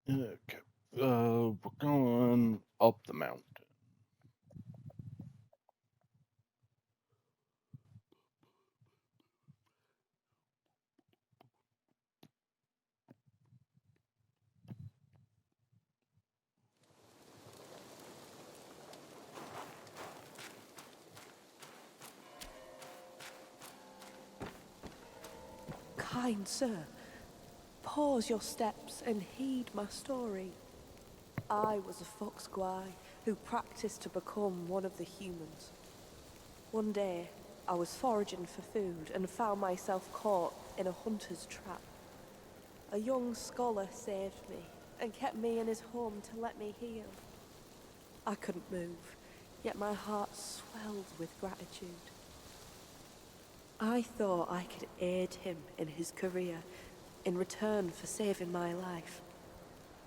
Okay. We're going up the mountain. Kind sir, pause your steps and heed my story. I was a fox guy who practiced to become one of the humans. One day, I was foraging for food and found myself caught in a hunter's trap. A young scholar saved me and kept me in his home to let me heal. I couldn't move, yet my heart swelled with gratitude. I thought I could aid him in his career in return for saving my life.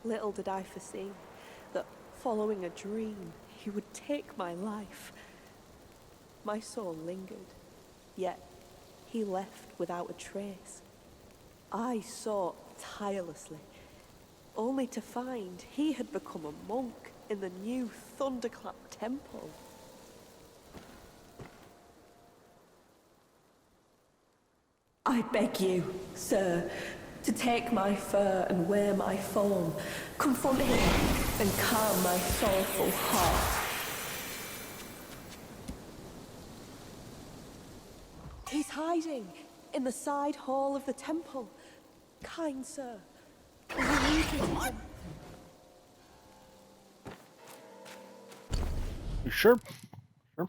Little did I foresee that following a dream, he would take my life. My soul lingered, yet he left without a trace. I sought tirelessly, only to find he had become a monk in the new Thunderclap Temple. I beg you, sir, to take my fur and wear my form, confront him, and calm my sorrowful heart. He's hiding in the side hall of the temple. Kind sir, will you lead me to him? Sure, sure.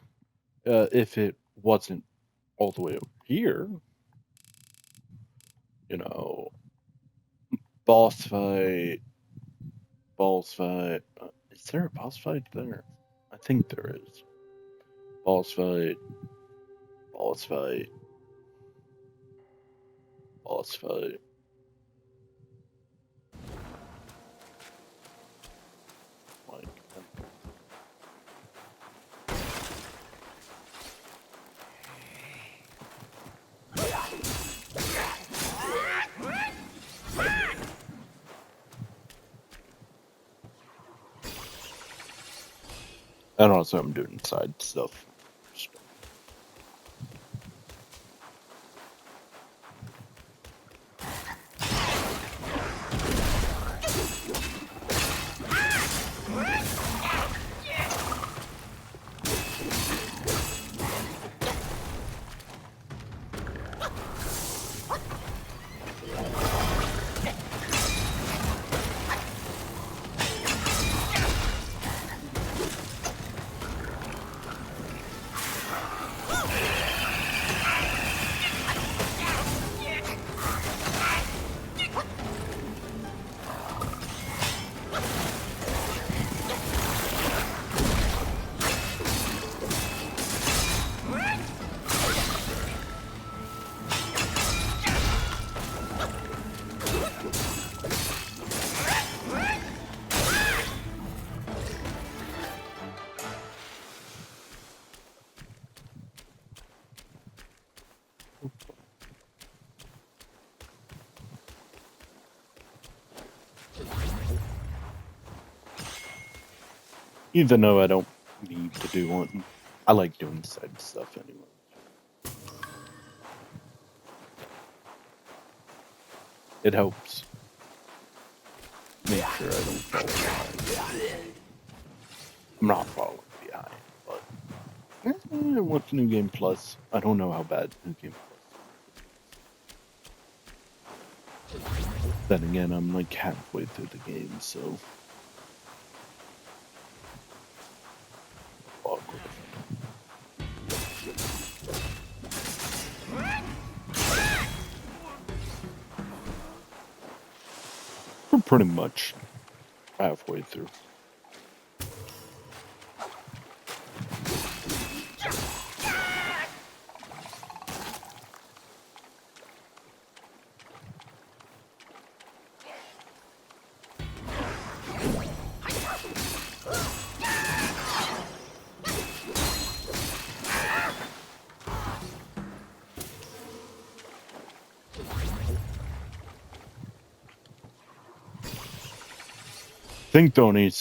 If it wasn't all the way over here, you know, boss fight, boss fight. Is there a boss fight there? I think there is. Boss fight, boss fight, boss fight. Like, I don't know, so I'm doing side stuff. Even though I don't need to do one, I like doing side stuff anyway. It helps make sure I don't fall behind. I'm not falling behind, but what's New Game Plus? I don't know how bad New Game Plus is. Then again, I'm like halfway through the game, so awkward. We're pretty much halfway through. think the only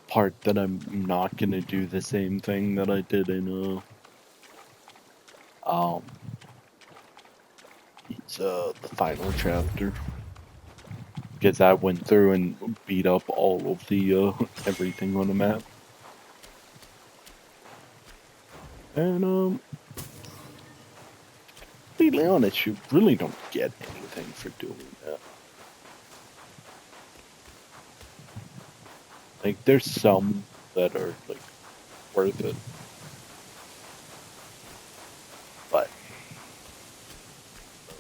part that I'm not gonna do the same thing that I did in it's the final chapter, because I went through and beat up all of the everything on the map, and to be honest, you really don't get anything for doing that. Like, there's some that are like worth it, but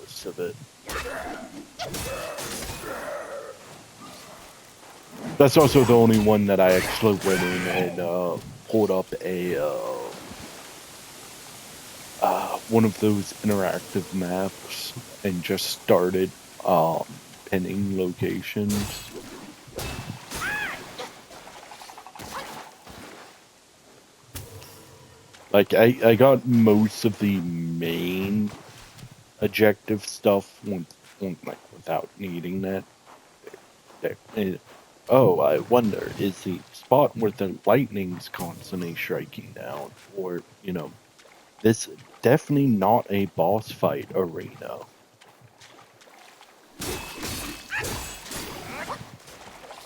most of it. That's also the only one that I actually went in and pulled up a one of those interactive maps and just started pinning locations. Like, I got most of the main objective stuff like without needing that. Oh, I wonder, is the spot where the lightning's constantly striking down, or, this definitely not a boss fight arena.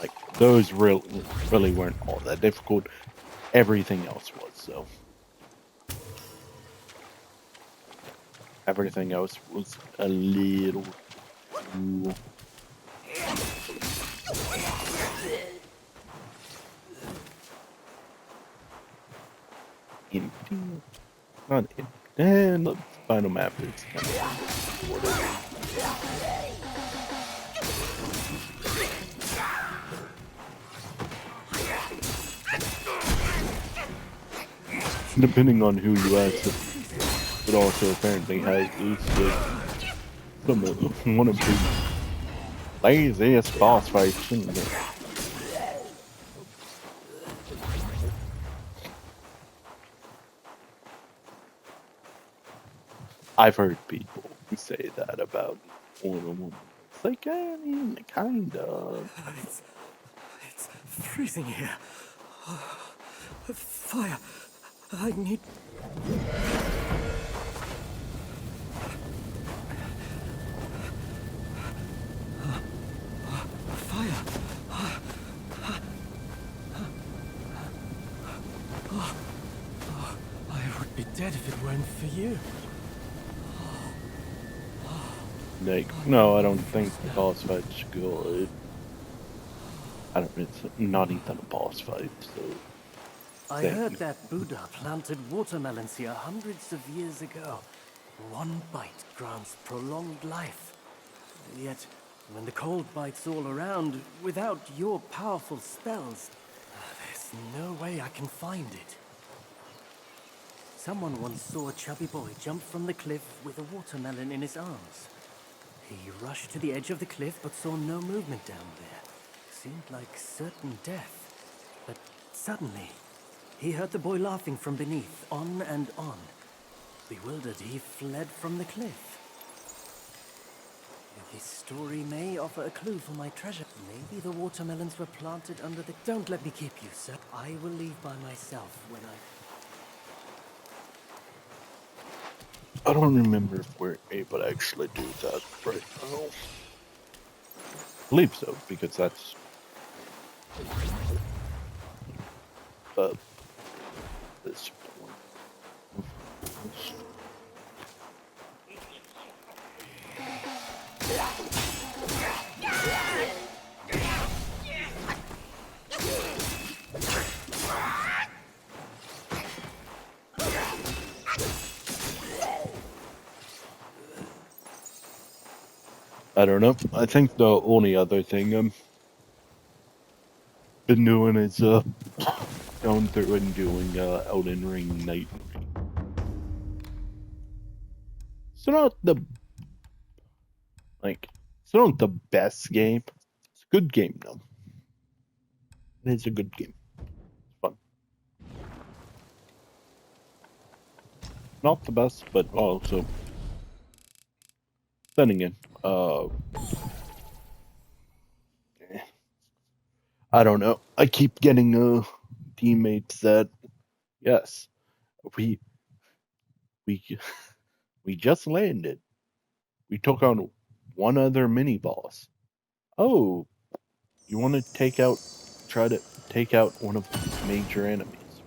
Like, those really weren't all that difficult. Everything else was, so. Everything else was a little too... empty. Not empty. And the final map is kind of depending on who you ask, it also apparently has one of the laziest boss fights in the game. I've heard people who say that about one of them. It's like, I mean, kind of. It's freezing here. Fire. I need... Fire. I would be dead if it weren't for you. Like, no, I don't think the boss fight's good. It's not even a boss fight, so... I heard that Buddha planted watermelons here hundreds of years ago. One bite grants prolonged life. Yet, when the cold bites all around, without your powerful spells, there's no way I can find it. Someone once saw a chubby boy jump from the cliff with a watermelon in his arms. He rushed to the edge of the cliff but saw no movement down there. Seemed like certain death. But suddenly, he heard the boy laughing from beneath, on and on. Bewildered, he fled from the cliff. This story may offer a clue for my treasure. Maybe the watermelons were planted under the... Don't let me keep you, sir. I will leave by myself when I don't remember if we're able to actually do that right now. I believe so, because that's... this point. I don't know. I think the only other thing I'm been doing is going through and doing Elden Ring Night. It's not the it's not the best game. It's a good game though. It is a good game. It's fun. Not the best, but also then again, I don't know. I keep getting teammates that yes, we we we just landed. We took on one other mini boss. Oh, you want to try to take out one of the major enemies.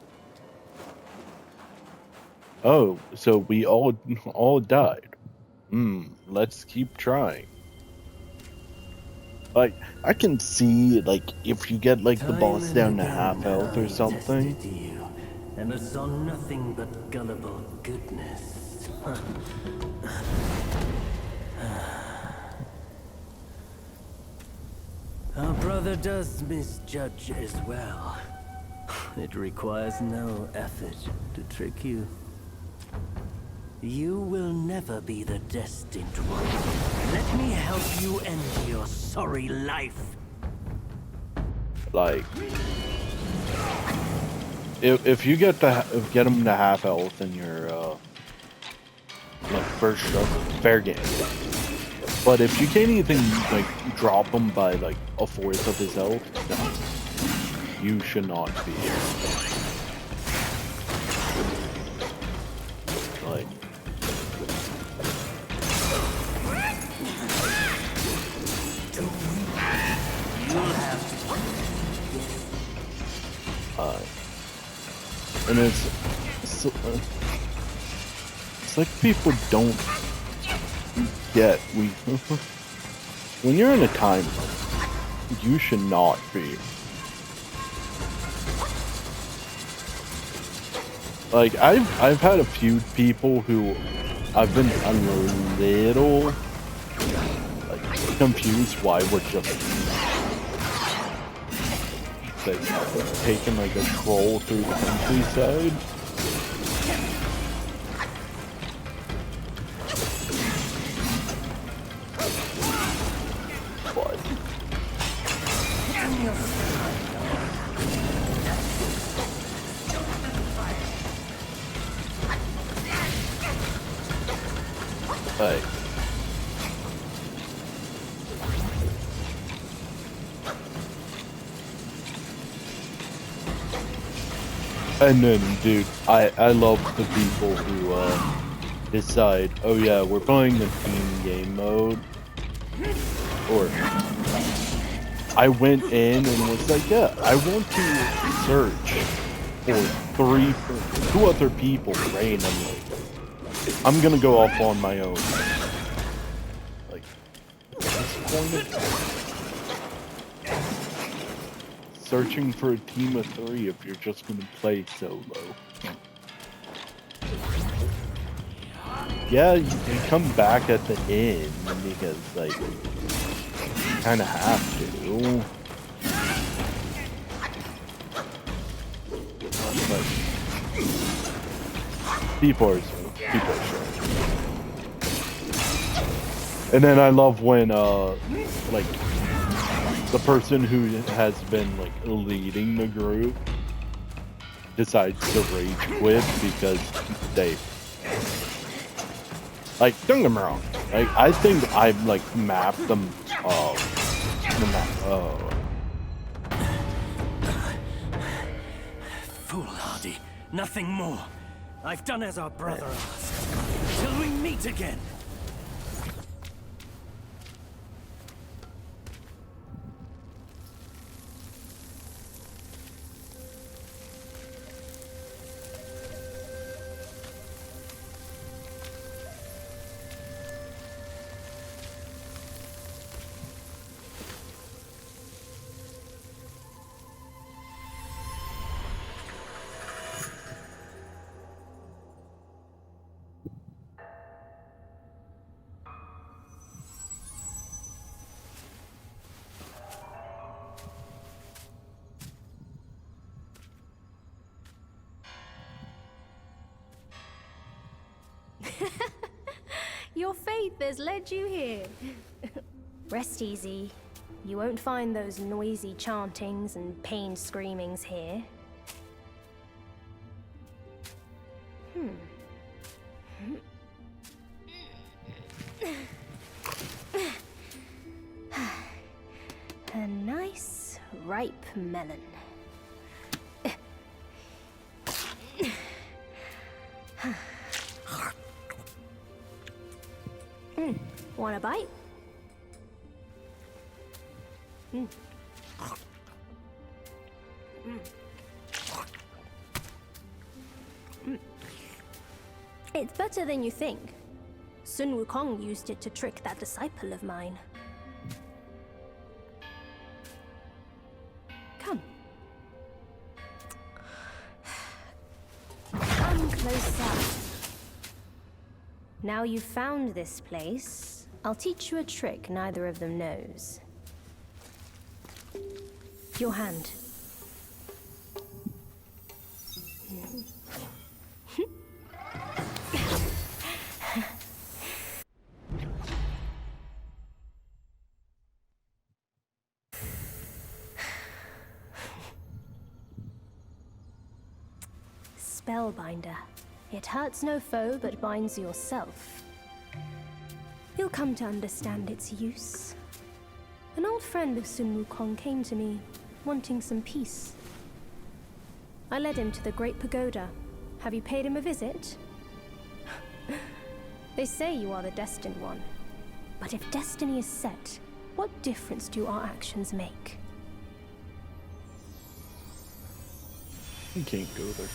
Oh, so we all died. Let's keep trying. Like, I can see, like, if you get, like, the Time boss and down to again half health or I something. tested you, and I saw nothing but gullible goodness. Our brother does misjudge as well. It requires no effort to trick you. You will never be the destined one. Let me help you end your sorry life. Like, if you get them to half health in your, like, first struggle, fair game. But if you can't even, like, drop him by, like, a fourth of his health, no, you should not be here. Like, and it's like people don't get when you're in a time zone, you should not be. Like, I've had a few people who I've been a little, like, confused why we're just, like, taking, like, a troll through the countryside. But like, and then, dude, I love the people who decide, oh yeah, we're playing the team game mode, or I went in and was like, yeah, I want to search for two other people randomly. I'm gonna go off on my own. Like, what's the point of searching for a team of 3 if you're just gonna play solo? Yeah, you come back at the end because, like, you kind of have to. But people are sure. And then I love when, like, the person who has been, like, leading the group decides to rage quit because they, like, don't get me wrong, like, I think I've, like, mapped them, Foolhardy, nothing more. I've done as our brother asked. Till we meet again. Your faith has led you here. Rest easy. You won't find those noisy chantings and pained screamings here. A nice, ripe melon. Want a bite? It's better than you think. Sun Wukong used it to trick that disciple of mine. Come. Come closer. Now you've found this place, I'll teach you a trick neither of them knows. Your hand. Spellbinder. It hurts no foe, but binds yourself. You'll come to understand its use. An old friend of Sun Wukong came to me, wanting some peace. I led him to the Great Pagoda. Have you paid him a visit? They say you are the destined one. But if destiny is set, what difference do our actions make? You can't go there.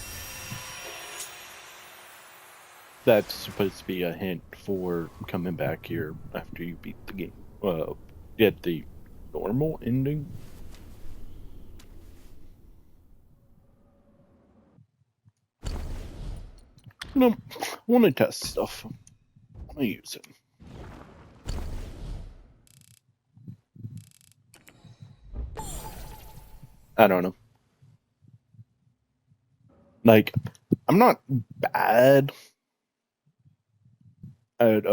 That's supposed to be a hint for coming back here after you beat the game. Get the normal ending. No, I want to test stuff. I want to use it. I don't know. Like, I'm not bad at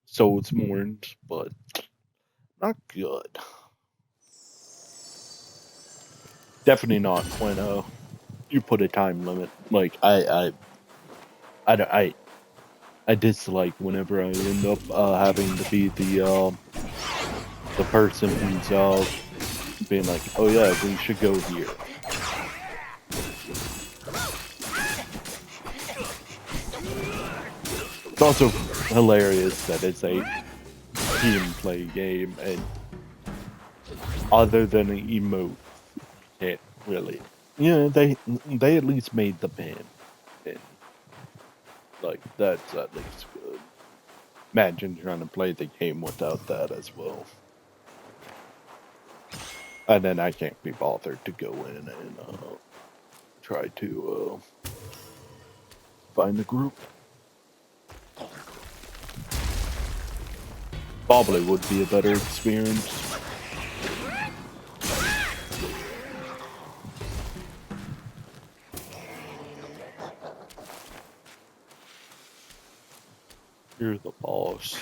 Soulsborne, but not good. Definitely not when you put a time limit. Like I dislike whenever I end up having to be the person who's being like, oh yeah, we should go here. It's also hilarious that it's a team play game, and other than an emote, it really, yeah, they at least made the pin, and like that's at least good. Imagine trying to play the game without that as well, and then I can't be bothered to go in and try to find the group. Probably would be a better experience. You're the boss.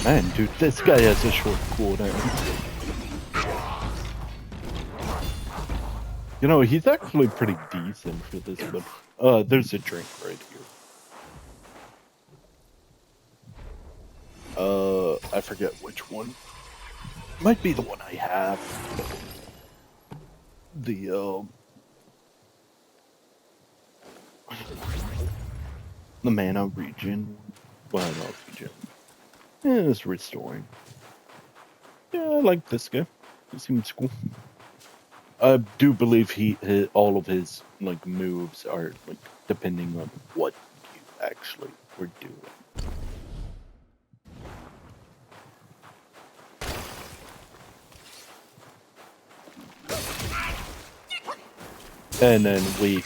Man, dude, this guy has a short cooldown. You know, he's actually pretty decent for this, but there's a drink right here. I forget which one. Might be the one I have. The mana regen. Well, not regen. Yeah, it's restoring. Yeah, I like this guy. He seems cool. I do believe all of his like moves are like depending on what you actually were doing. And then he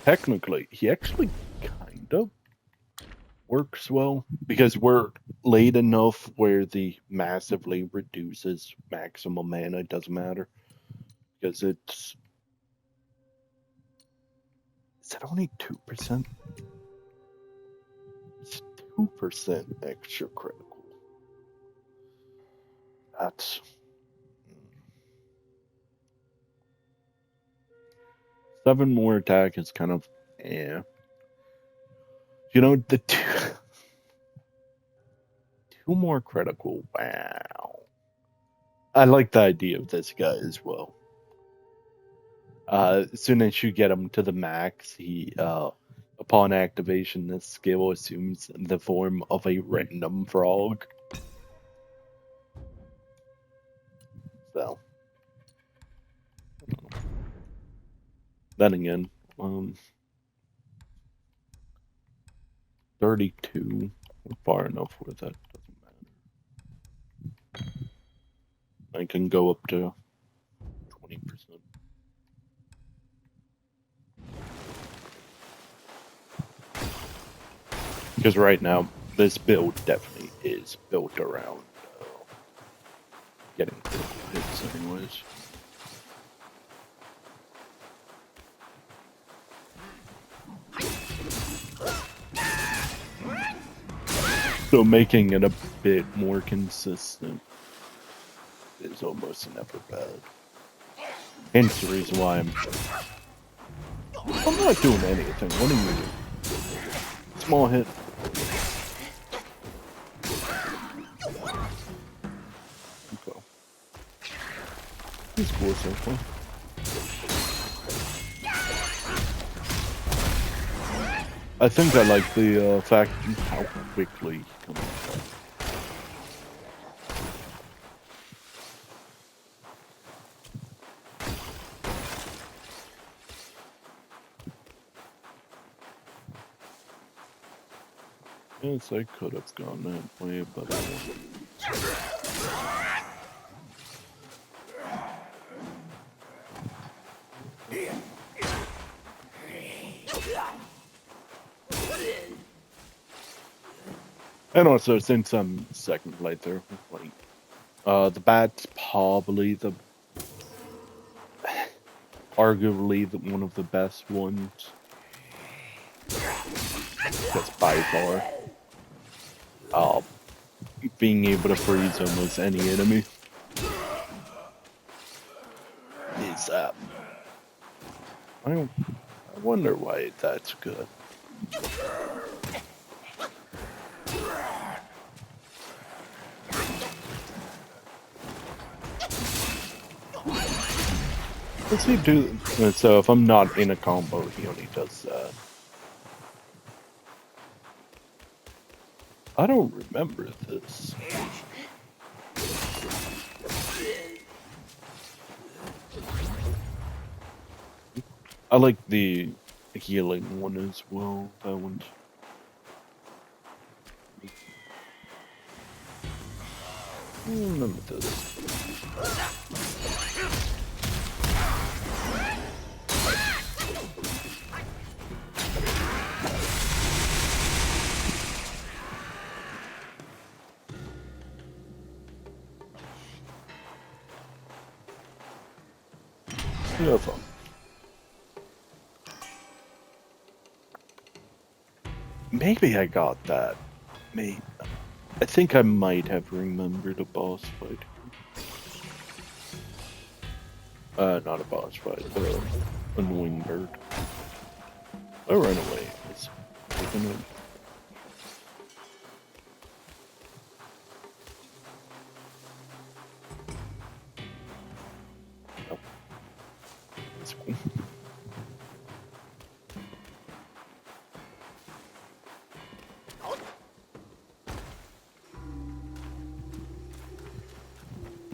actually kind of works well because we're late enough where the massively reduces maximum mana. It doesn't matter because is that only 2%? It's 2% extra critical. That's 7 more attack is kind of the two more critical. Wow. I like the idea of this guy as well. As soon as you get him to the max, he upon activation, this skill assumes the form of a random frog. So, then again, 32. We're far enough where that doesn't matter. I can go up to 20%. Because right now, this build definitely is built around getting critical hits anyways. So making it a bit more consistent is almost never bad. Hence the reason why I'm not doing anything. What are you doing? Small hit. Okay. He's cool so far. I think I like the fact how quickly he comes back. Yes, I could have gone that way, but I won't. And also, since I'm second playthrough, like, the bat's probably arguably one of the best ones. Just by far. Being able to freeze almost any enemy is I wonder why that's good. What's he do? So if I'm not in a combo, he only does that. I don't remember this. I like the healing one as well. That one's. I don't remember this. Yeah, fun. Maybe I got that. Maybe. I think I might have remembered a boss fight. Not a boss fight, annoying bird. Oh, ran away. It's taking it. Oh. That's cool.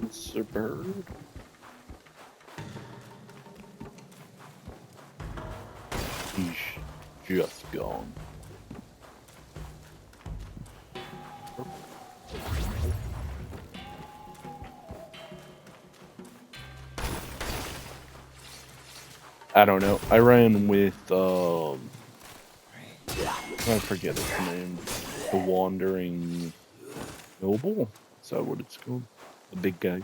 It's a bird. He's just gone. I don't know. I ran with I forget his name. The Wandering Noble? Is that what it's called? The big guy.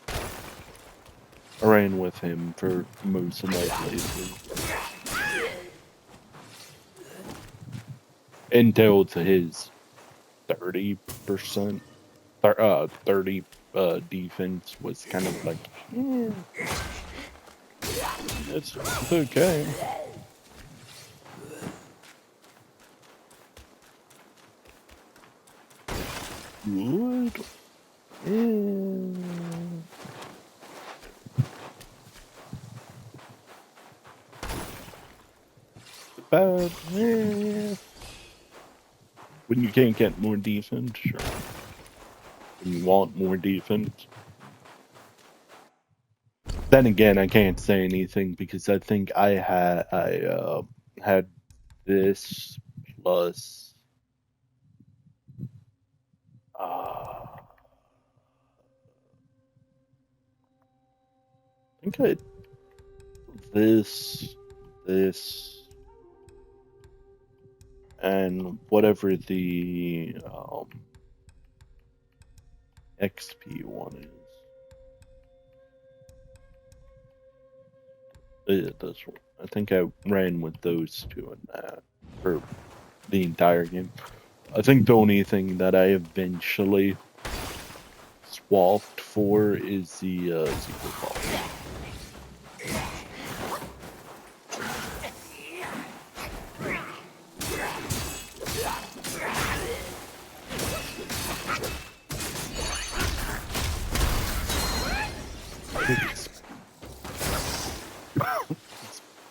I ran with him for most of my playthrough. Until to his 30%, 30 defense was kind of like, it's okay. Good. Bad. When you can't get more defense, sure. When you want more defense. Then again, I can't say anything because I think I had this plus I think I this and whatever the XP one is. Yeah, this one. I think I ran with those two in that for the entire game. I think the only thing that I eventually swapped for is the secret boss.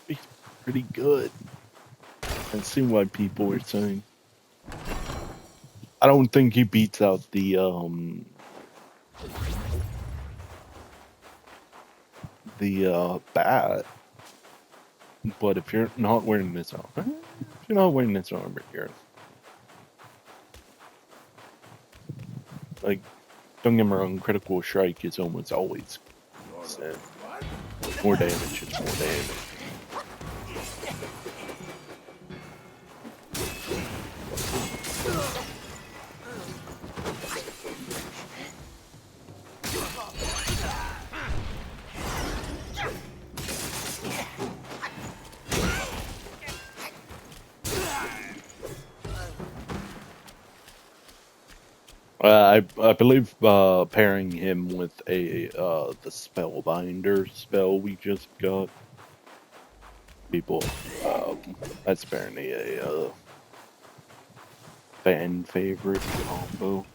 It's pretty good. I see why people are saying. I don't think he beats out the bat. But if you're not wearing this armor, if you're not wearing this armor here, like, don't get me wrong, critical strike is almost always more damage. It's more damage. I believe pairing him with a the Spellbinder spell we just got, people, that's apparently a fan favorite combo.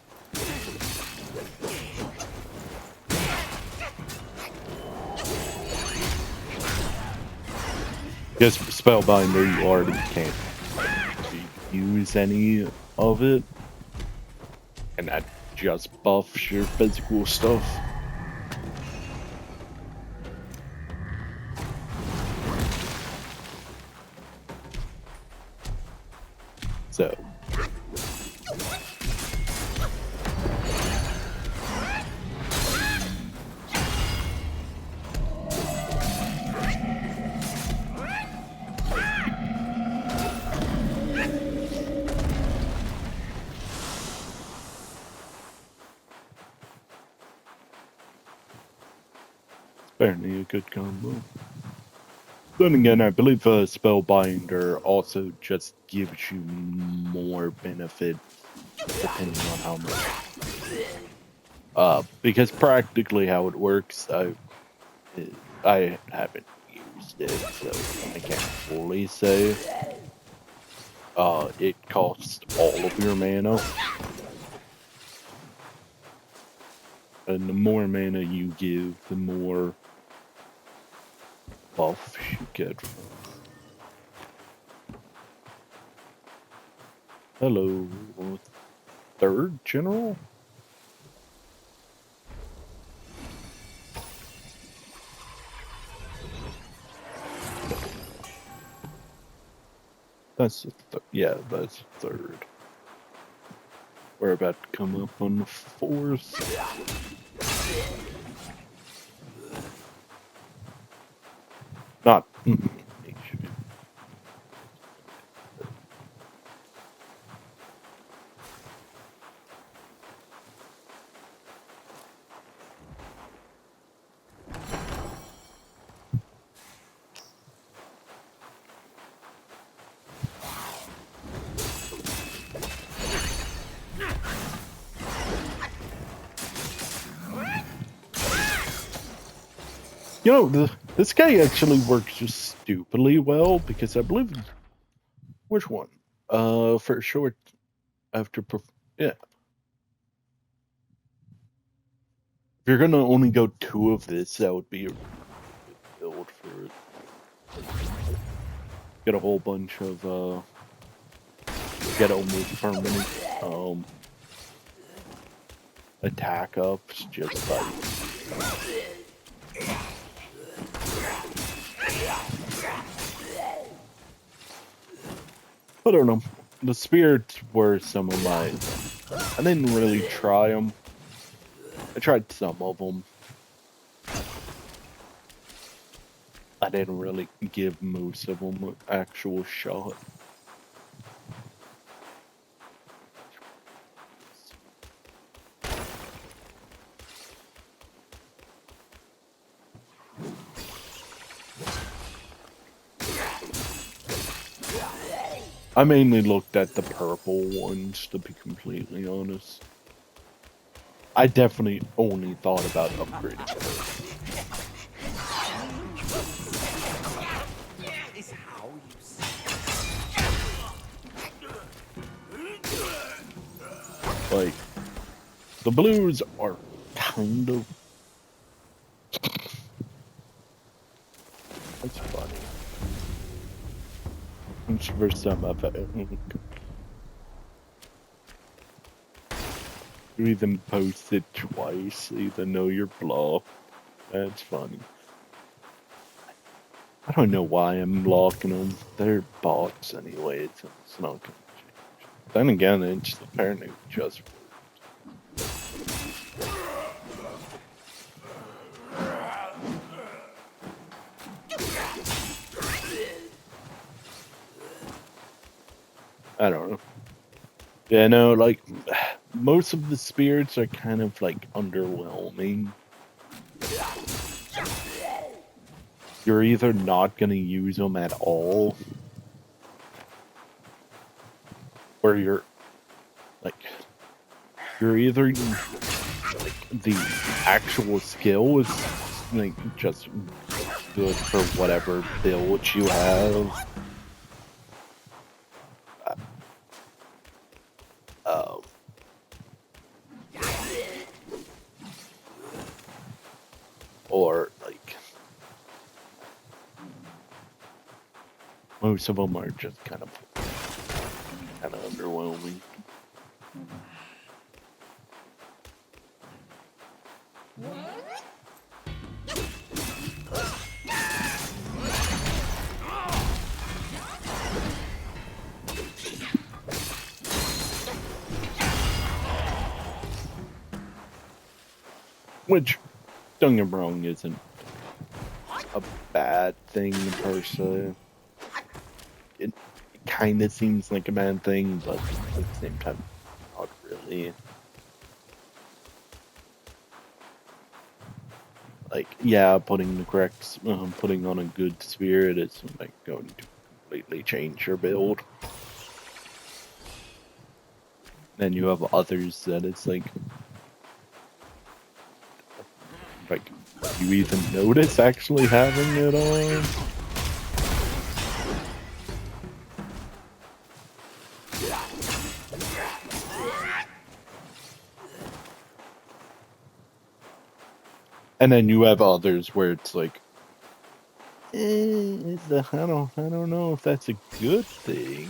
Guess Spellbinder you already can't use any of it. And that just buffs your physical stuff. So. Apparently a good combo. Then again, I believe Spellbinder also just gives you more benefit depending on how much. Because practically how it works, I haven't used it, so I can't fully say. It costs all of your mana. And the more mana you give, the more buff you get. Hello, third general? That's yeah, that's third. We're about to come up on the fourth. Not. You know, this guy actually works just stupidly well because I believe which one? For short after yeah. If you're gonna only go 2 of this, that would be a good build for it. Get a whole bunch of get almost permanent attack ups just by I don't know. The spirits were some of my. I didn't really try them. I tried some of them. I didn't really give most of them an actual shot. I mainly looked at the purple ones, to be completely honest. I definitely only thought about upgrading her. Like, the blues are kind of... That's funny. It's the first time I've had... You even posted twice, even though you're blocked. That's funny. I don't know why I'm blocking them. They're bots anyway. It's not gonna change. Then again, it's apparently just I don't know. Yeah, no, like most of the spirits are kind of like underwhelming. You're either not gonna use them at all, or you're either like the actual skill is like just good for whatever build you have. Or like most of them are just kind of underwhelming. Which, don't get me wrong, isn't a bad thing per se. It kind of seems like a bad thing, but at the same time, not really. Like, yeah, putting on a good spirit is like going to completely change your build. Then you have others that it's like you even notice actually having it on. And then you have others where it's like, I don't know if that's a good thing.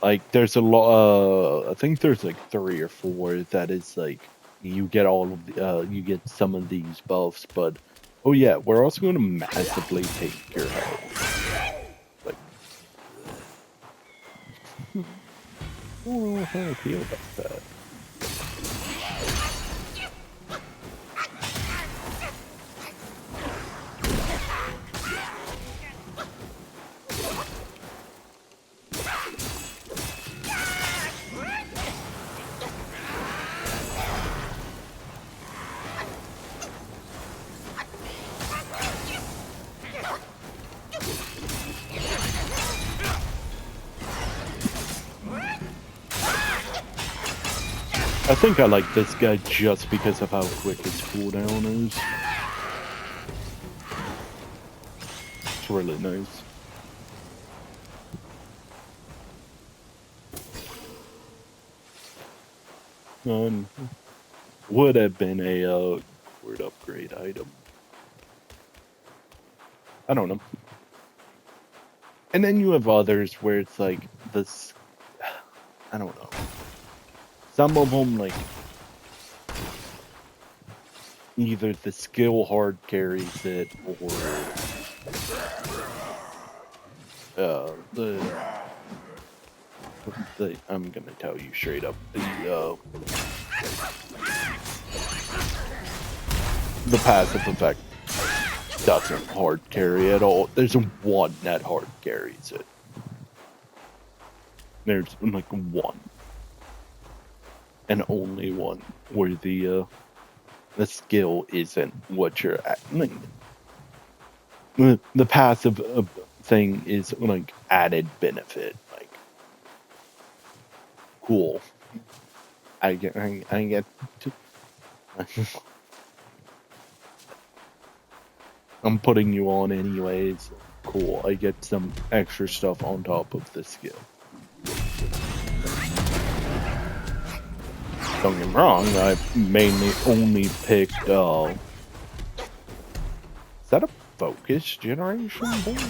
Like, there's a lot. I think there's like 3 or 4 that is like you get all of the, you get some of these buffs, but oh yeah, we're also going to massively take your health. Like, I don't know how I feel about that. I think I like this guy just because of how quick his cooldown is. It's really nice. Would have been a word upgrade item. I don't know. And then you have others where it's like this. I don't know. Some of them like either the skill hard carries it or the I'm gonna tell you straight up the passive effect doesn't hard carry at all. There's one that hard carries it. There's like one. And only one where the skill isn't what you're at. Like, the passive thing is like added benefit. Like, cool. I get to. I'm putting you on anyways. Cool. I get some extra stuff on top of the skill. Don't get me wrong, I mainly only picked, is that a focus generation board?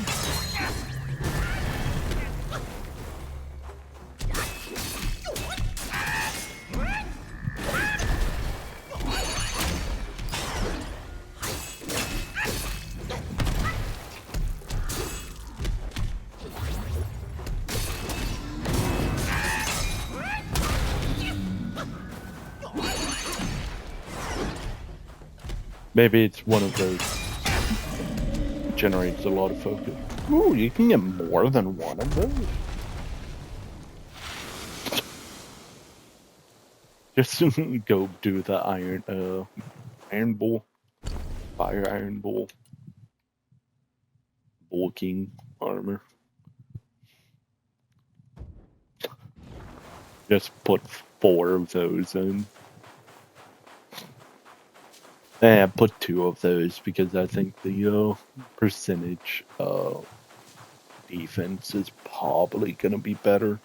Maybe it's one of those generates a lot of focus. Ooh, you can get more than one of those. Just go do the iron bull, fire iron bull, bull king armor. Just put 4 of those in. Yeah, put 2 of those because I think the percentage defense is probably gonna be better.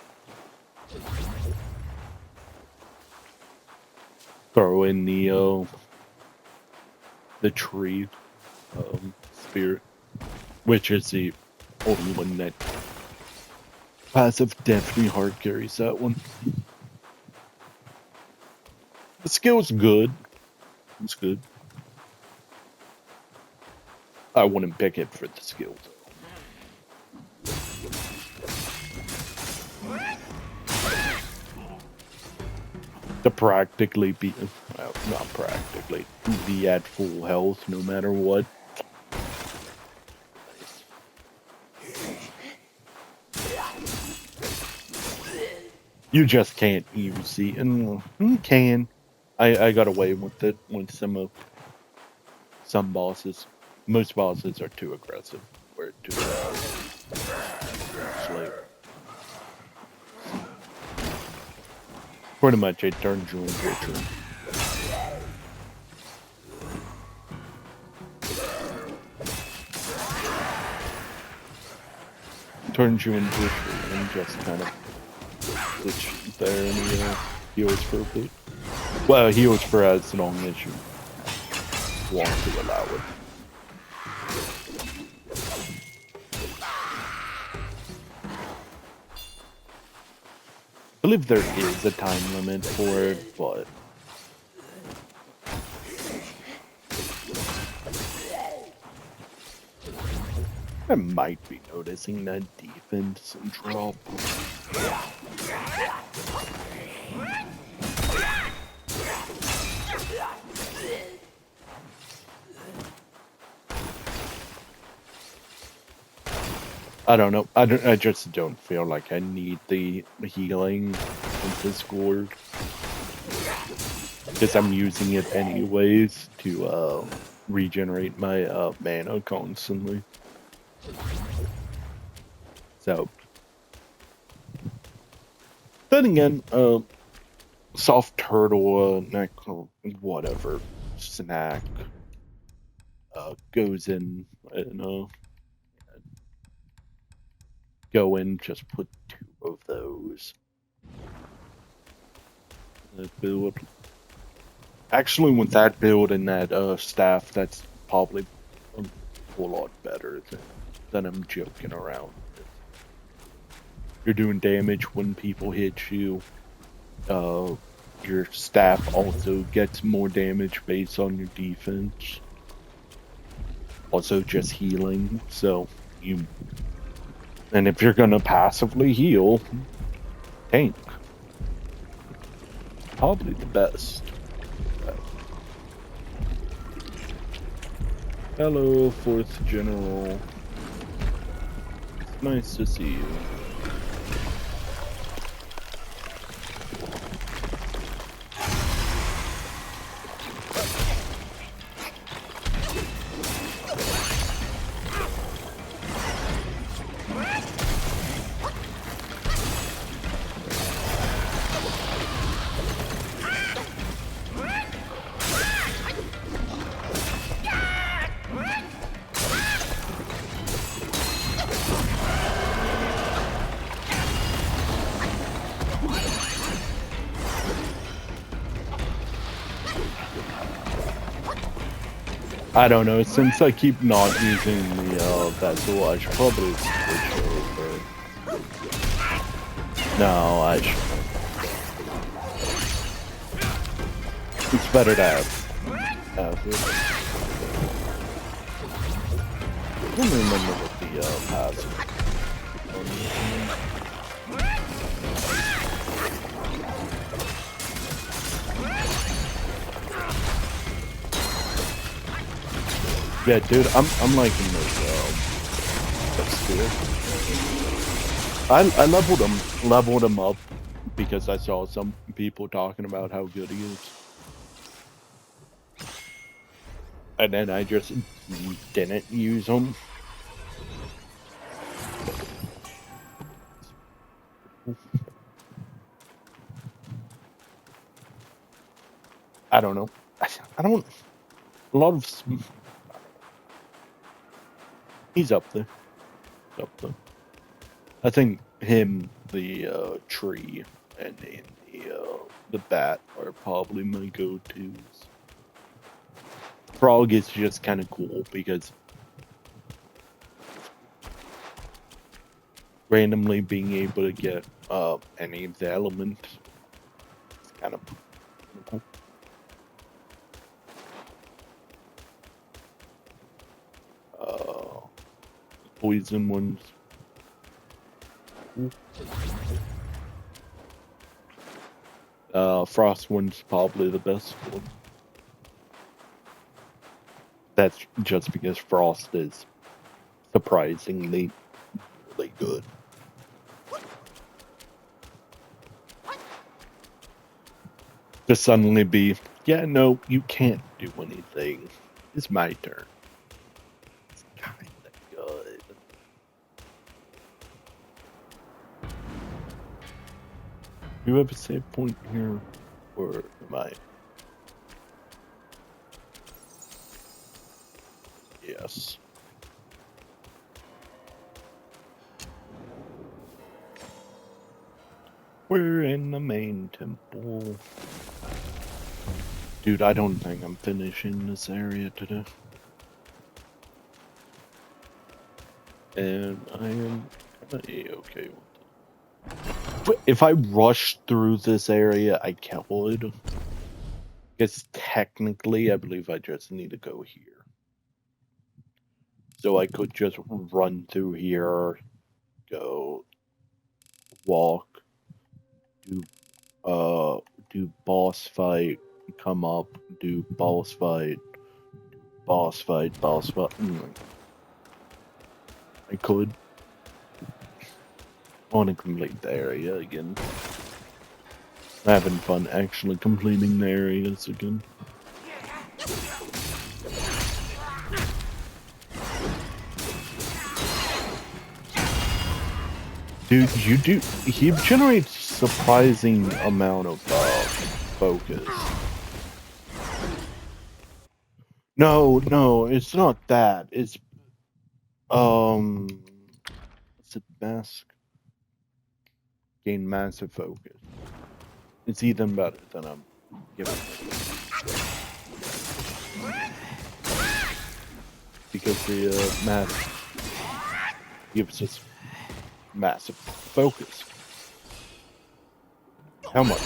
Throw in the tree spirit, which is the only one that passive definitely hard carries that one. The skill's good. It's good. I wouldn't pick it for the skill though. To practically be, well, not practically, be at full health no matter what. You just can't use the, and you can. I got away with it with some bosses. Most bosses are too aggressive. We're too slave. Pretty much it turns you into a tree. Turns you into a tree and just kind of sits there and he heals for a bit. Well, heals for as long as you want to allow it. I believe there is a time limit for it, but I might be noticing that defense drop. I don't know. I just don't feel like I need the healing of this gourd. Because I'm using it anyways to regenerate my mana constantly. So, then again, soft turtle, whatever snack goes in and go in, just put 2 of those. That build. Actually, with that build and that staff, that's probably a whole lot better than I'm joking around. You're doing damage when people hit you. Your staff also gets more damage based on your defense. Also just healing, so you... And if you're gonna passively heal, tank. Probably the best. Hello, 4th General. It's nice to see you. I don't know, since I keep not using the vessel, I should probably switch over. No, I should. It's better to have it. I don't remember what the passive. Yeah, dude, I'm liking this. That's cool. I leveled him up because I saw some people talking about how good he is, and then I just didn't use him. I don't know. I don't. A lot of. He's up there. I think him, the tree, and the bat are probably my go-tos. Frog is just kind of cool because randomly being able to get any of the elements is kind of cool. Poison ones. Frost one's probably the best one. That's just because Frost is surprisingly really good. To suddenly be, yeah, no, you can't do anything. It's my turn. It's kind of good. Do you have a save point here, or am I? Yes. We're in the main temple. Dude, I don't think I'm finishing this area today. And I am kinda A-okay with it. But if I rush through this area, I could. Because technically, I believe I just need to go here. So I could just run through here, go, walk, do boss fight, come up, do boss fight, boss fight. I could. I want to complete the area again. I'm having fun actually completing the areas again. Dude, he generates surprising amount of focus. No, it's not that. It's what's it? Mask. Gain massive focus. It's even better than I'm giving it. Because the mask gives us massive focus. How much?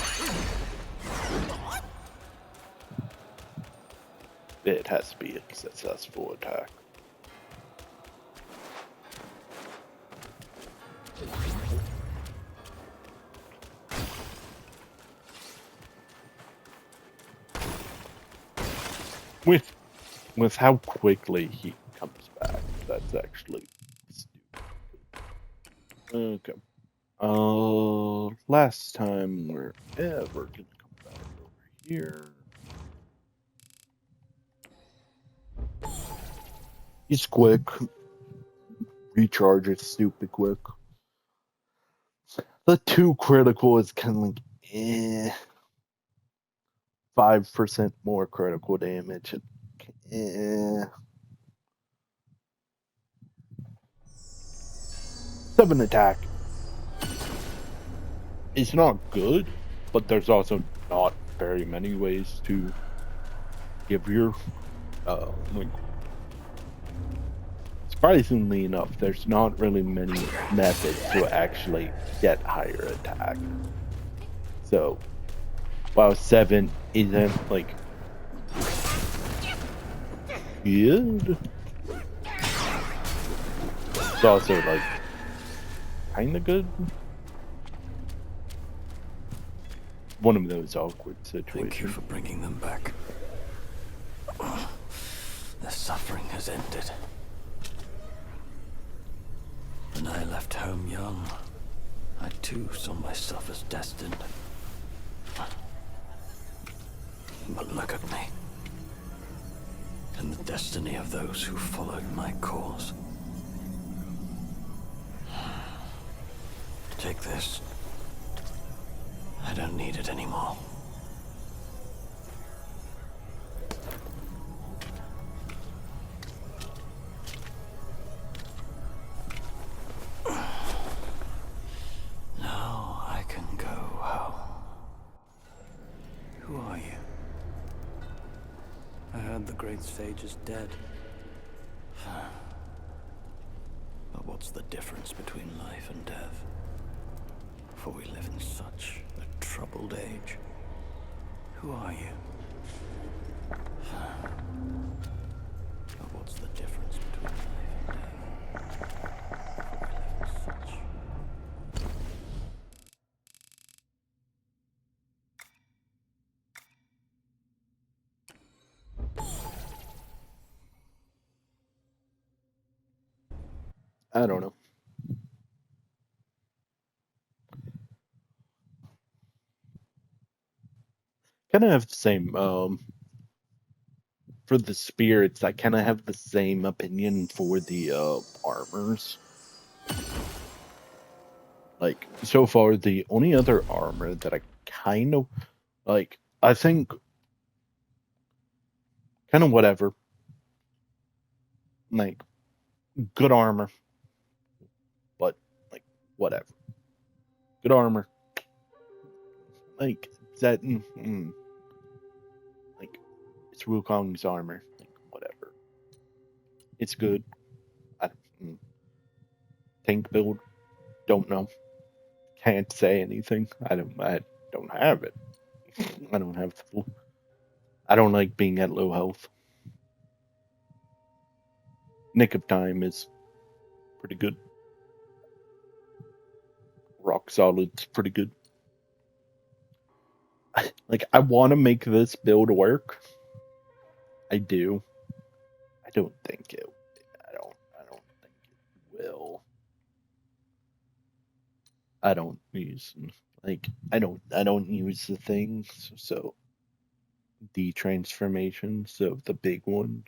It has to be a successful attack. With how quickly he comes back, that's actually stupid. Okay. Last time we're ever gonna come back over here. He's quick. Recharge is stupid quick. The 2 critical is kind of like, 5% more critical damage. 7 attack. It's not good, but there's also not very many ways to give your like. Surprisingly enough, there's not really many methods to actually get higher attack. So, while 7 isn't like good, it's also like kind of good. One of those awkward situations. Thank you for bringing them back. Their suffering has ended. When I left home young, I too saw myself as destined. But look at me. And the destiny of those who followed my cause. Take this. I don't need it anymore. Now I can go home. Who are you? I heard the great sage is dead. But what's the difference between life and death? For we live in such a troubled age. Who are you? But what's the difference between life and death? For we live in such... I don't know. Kind of have the same for the spirits. I kind of have the same opinion for the armors. Like so far, the only other armor that I kind of like, I think, kind of whatever, like good armor, but like whatever, good armor, like that. Like it's Wukong's armor, like whatever. It's good. I tank build. Don't know. Can't say anything. I don't have it. I don't have. I don't like being at low health. Nick of Time is pretty good. Rock Solid's pretty good. Like I want to make this build work. I do. I don't think it. I don't think it will. I don't use like I don't use the things. So the transformations of the big ones.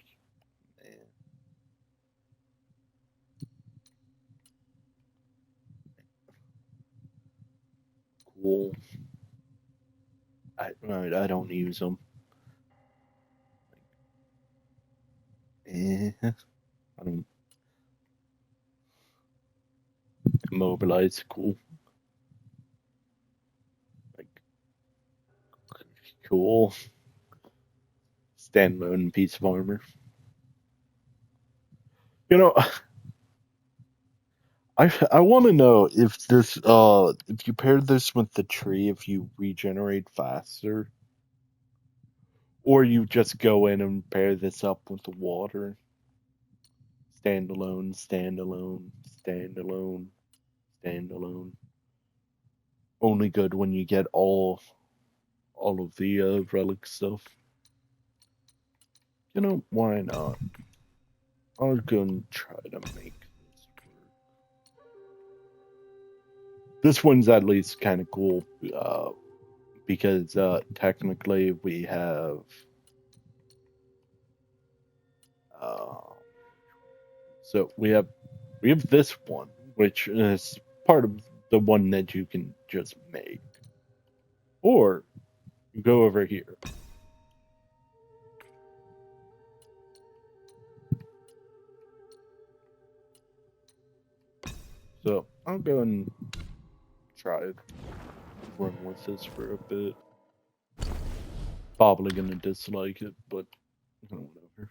Cool. I don't use them. I don't immobilize. Cool. Like cool. Standalone piece of armor. You know, I want to know if this if you pair this with the tree, if you regenerate faster, or you just go in and pair this up with the water. Standalone, standalone, standalone, standalone. Only good when you get all of the relic stuff. You know, why not? I'll go and try to make this work. This one's at least kind of cool, because technically we have uh, so we have this one, which is part of the one that you can just make, or you go over here. So I'll go and try it, run with this for a bit. Probably gonna dislike it, but whatever.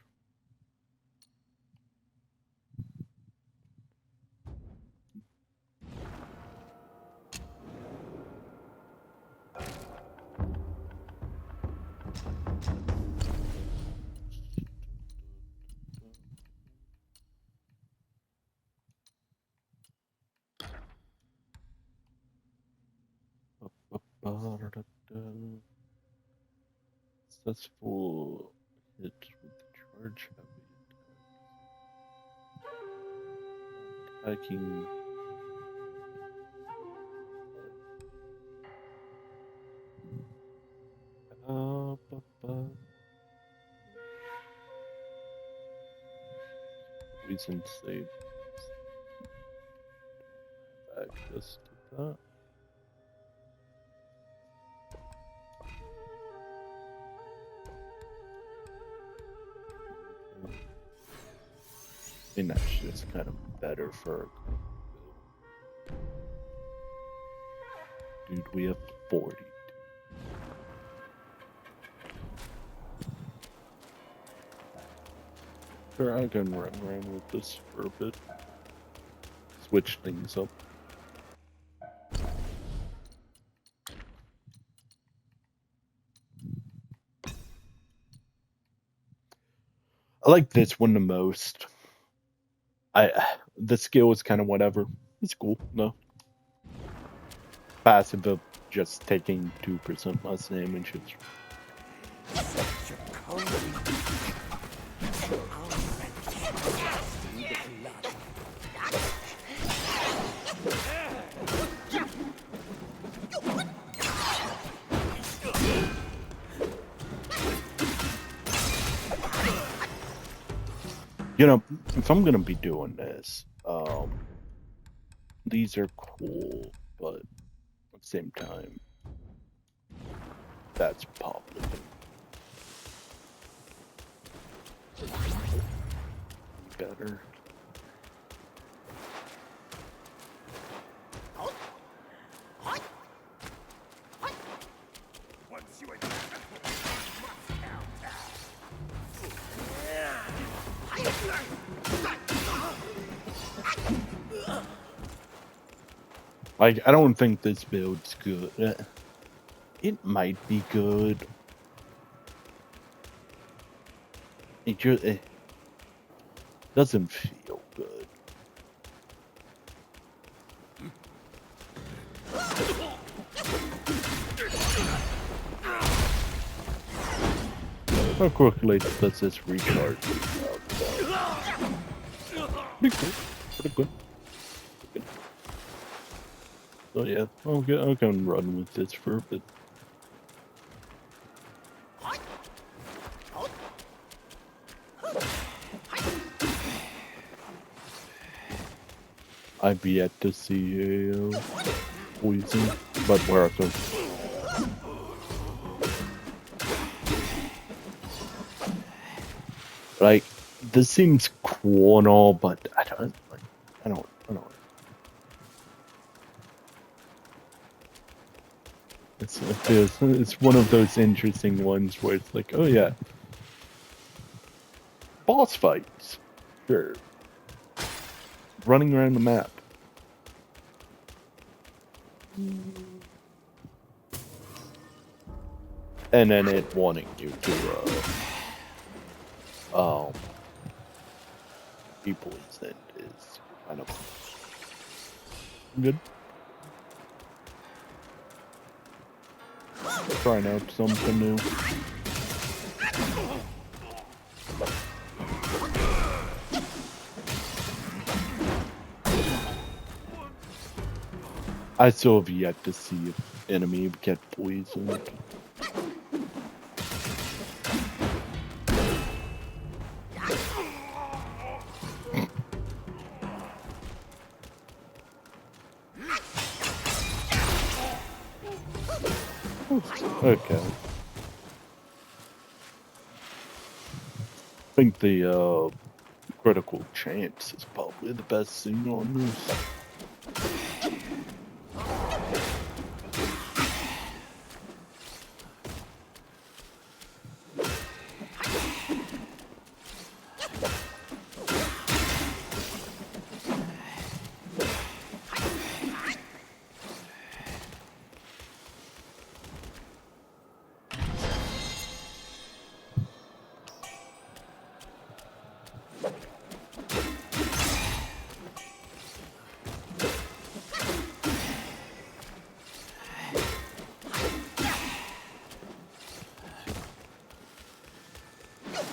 Successful hit with the charge heavy attacking. Uh, Poison save. Access to that. And actually, it's kind of better for a dude. We have 40. Sure, I can run around with this for a bit. Switch things up. I like this one the most. The skill is kind of whatever. It's cool, no. Passive of just taking 2% less damage. You know, if I'm gonna be doing this, these are cool, but at the same time, that's probably better. Like, I don't think this build's good. It might be good. It just doesn't feel good. How quickly does this recharge? Pretty good. Pretty good. So yeah, I'll go and run with this for a bit. I've yet to see a poison, but where I go. Like, this seems cool and all, but I don't. I don't. It's one of those interesting ones where it's like, oh yeah, boss fights, sure, running around the map. And then it wanting you to, be poisoned is kind of good. Trying out something new. I still have yet to see an enemy get poisoned. Okay. I think the critical chance is probably the best thing on this.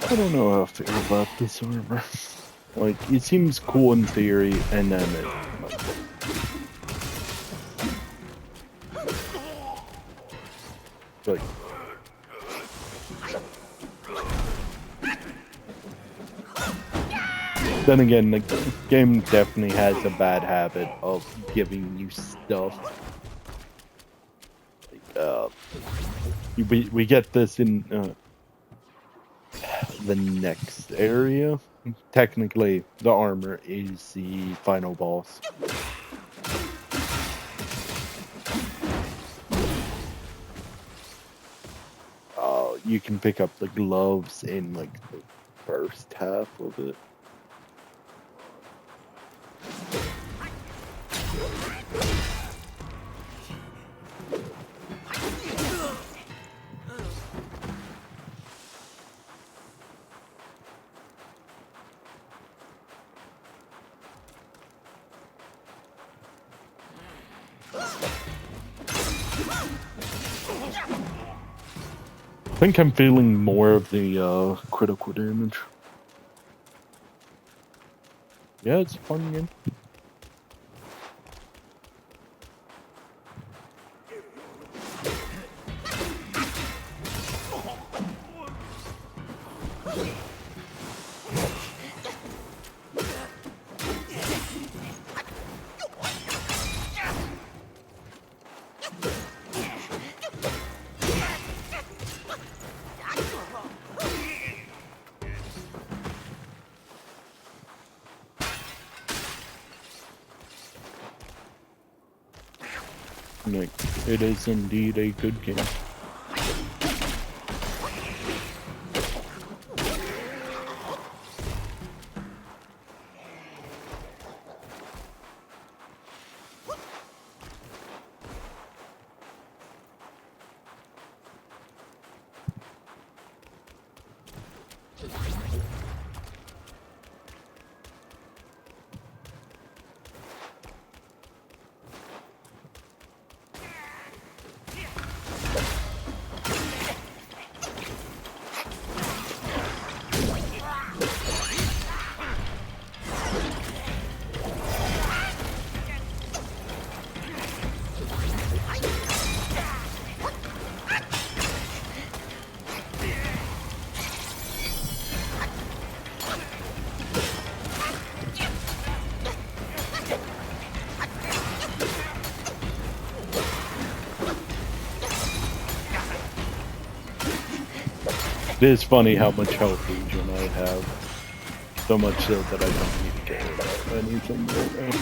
I don't know how I feel about this armor. Like, it seems cool in theory, and then it... Like... Then again, the game definitely has a bad habit of giving you stuff. Like, we get this in... the next area. Technically, the armor is the final boss. You can pick up the gloves in like the first half of it. I think I'm feeling more of the critical damage. Yeah, it's a fun game. Like, it is indeed a good game. It is funny how much health regen I have. So much so that I don't need to care about anything right now.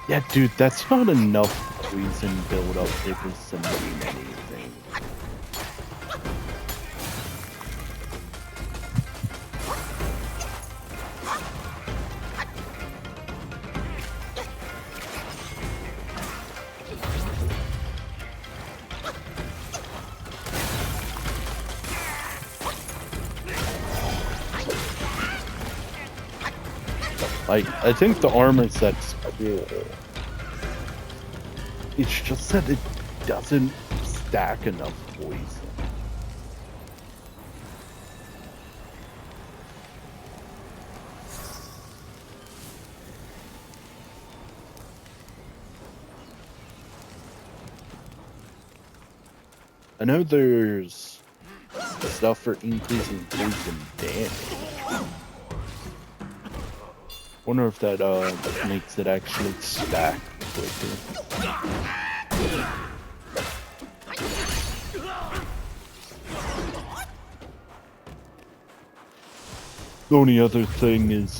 Yeah, dude, that's not enough poison build-up if it's to mean anything. I think the armor set's cool. It's just that it doesn't stack enough poison. I know there's stuff for increasing poison damage. Wonder if that makes it actually stack quicker. The only other thing is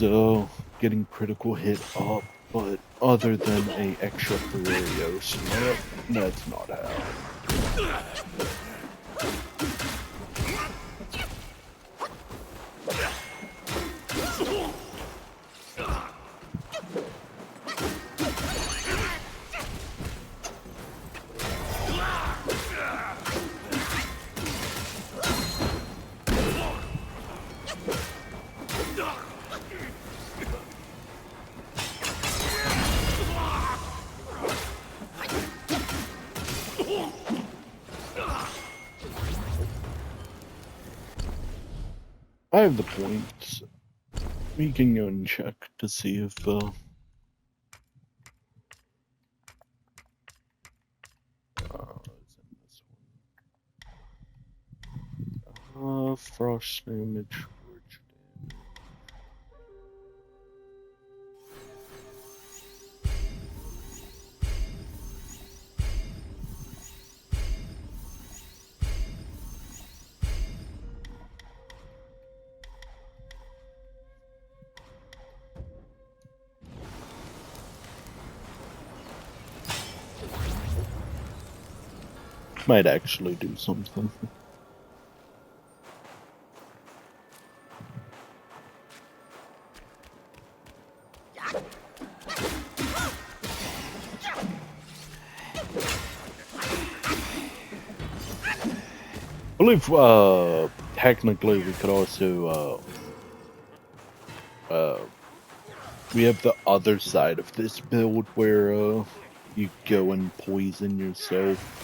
getting critical hit up, but other than a extra Furiosa, that's not happening. I have the points. We can go and check to see if it's in this one. Frost damage, forge damage. Might actually do something. I believe technically we could also we have the other side of this build where you go and poison yourself.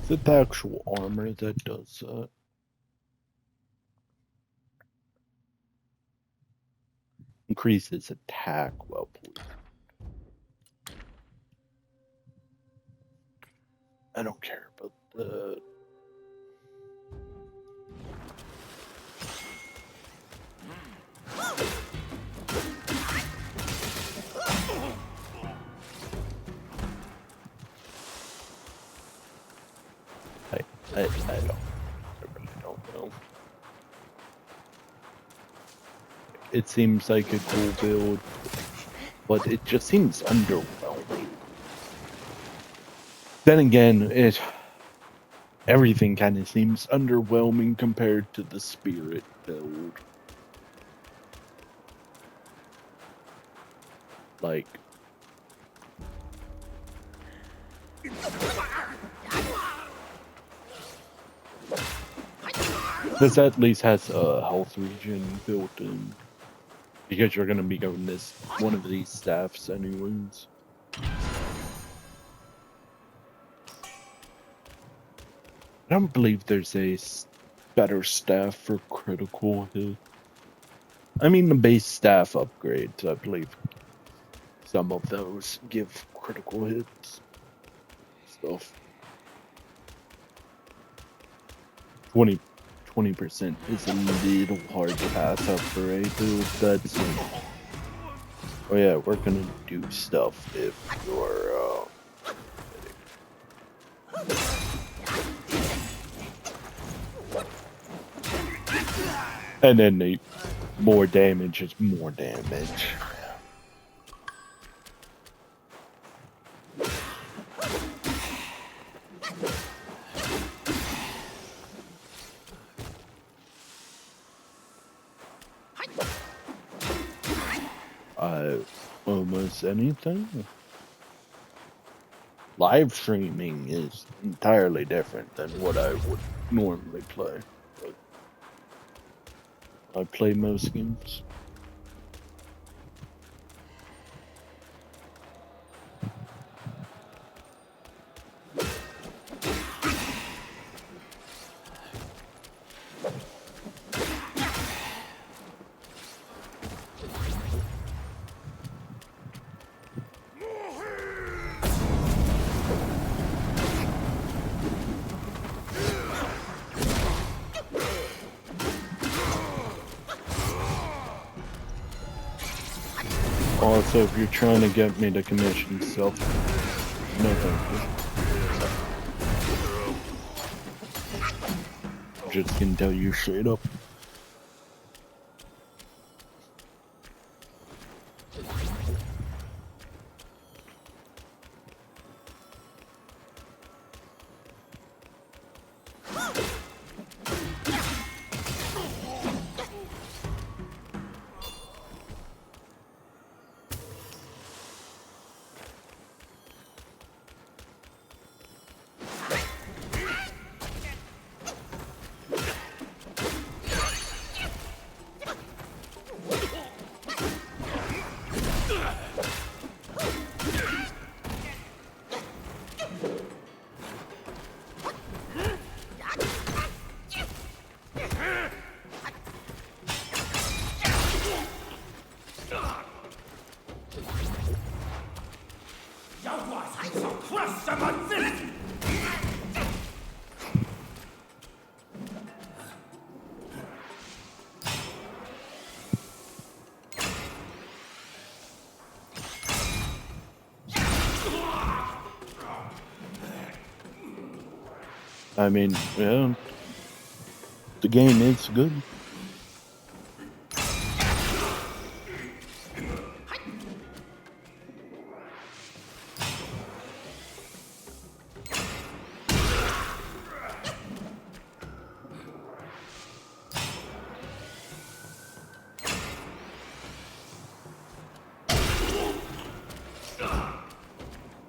Is it the actual armor that does that? Increases attack while poisoned. I don't care about the... I really don't know. It seems like a cool build, but it just seems underwhelming. Then again, everything kind of seems underwhelming compared to the Spirit build. Like... This at least has a health regen built in. Because you're gonna be going this one of these staffs anyways. I don't believe there's a better staff for critical hit. I mean, the base staff upgrades, I believe some of those give critical hits stuff. 20% is a little hard to pass up for a build that's... Oh yeah, we're gonna do stuff if you're, and then the more damage is more damage. Almost anything. Live streaming is entirely different than what I would normally play. But I play most games. Also, if you're trying to get me to commission stuff, no thank you. Just gonna tell you straight up. I mean, yeah, the game is good.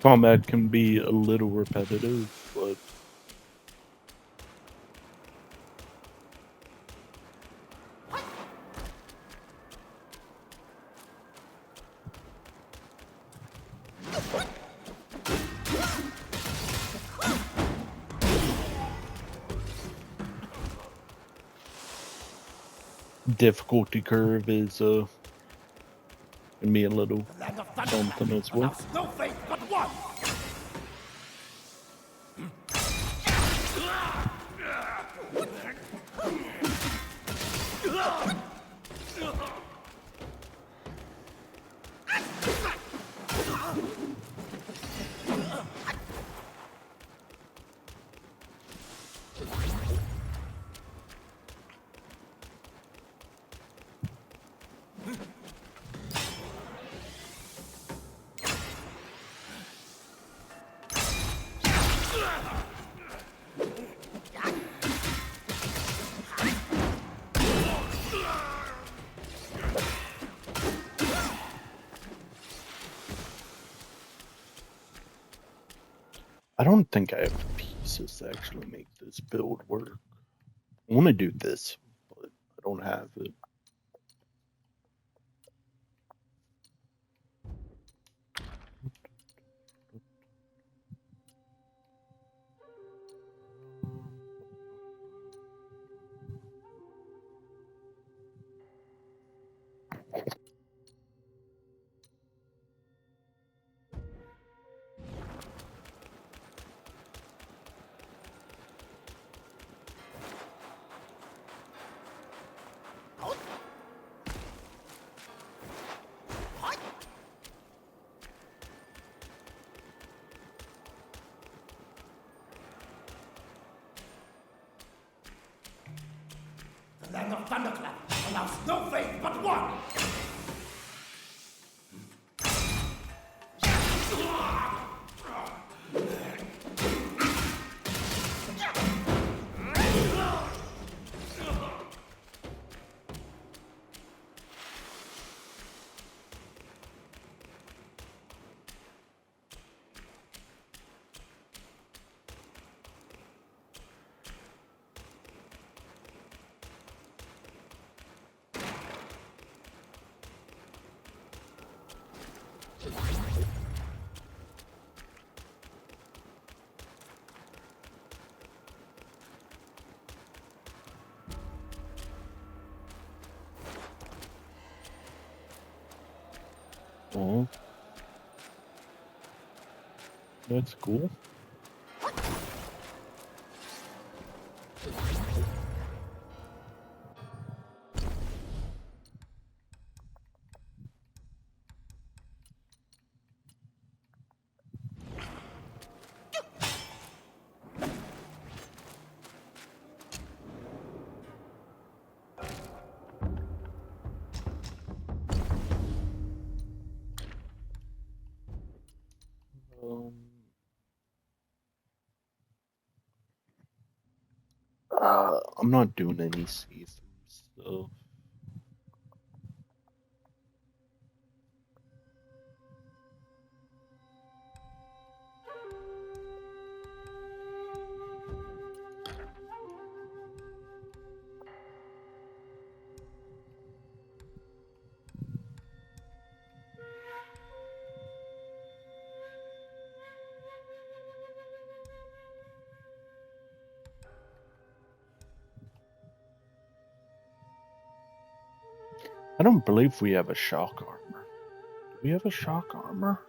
Combat can be a little repetitive, but difficulty curve is can be a little something as well. No faith but one. I don't think I have the pieces to actually make this build work. I want to do this, but I don't have it. and the thunderclap allows no faith but one! Oh, that's cool. Um, I'm not doing any see-through stuff. I don't believe we have a shock armor. Do we have a shock armor?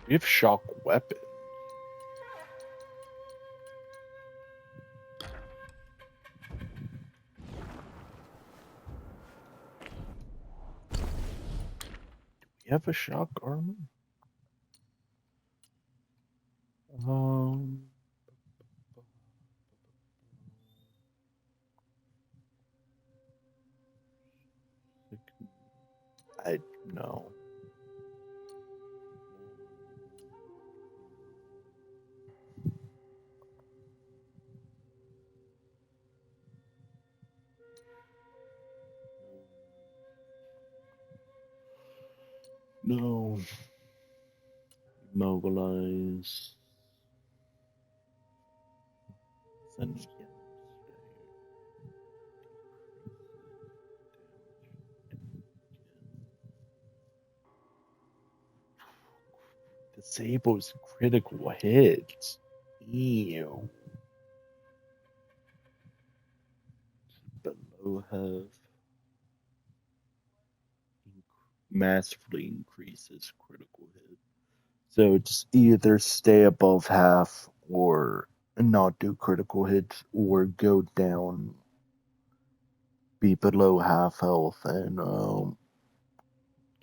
We have shock weapon. We have a shock armor. Um, I no. No. Mobilize. Send Disables critical hits. Ew. Below have massively increases critical hit. So it's either stay above half or not do critical hits or go down, be below half health and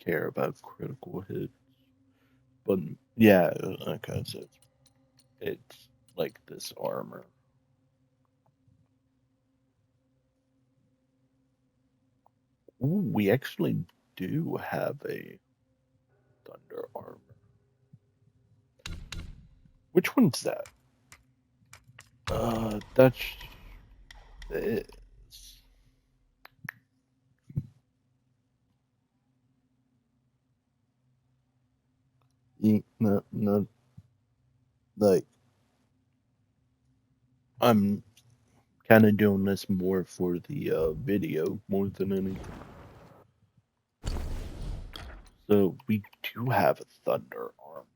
care about critical hits. But yeah, okay, so it's like this armor. Ooh, we actually do have a thunder armor. Which one's that? That's this. No, like I'm kind of doing this more for the video more than anything. So we do have a thunder armor.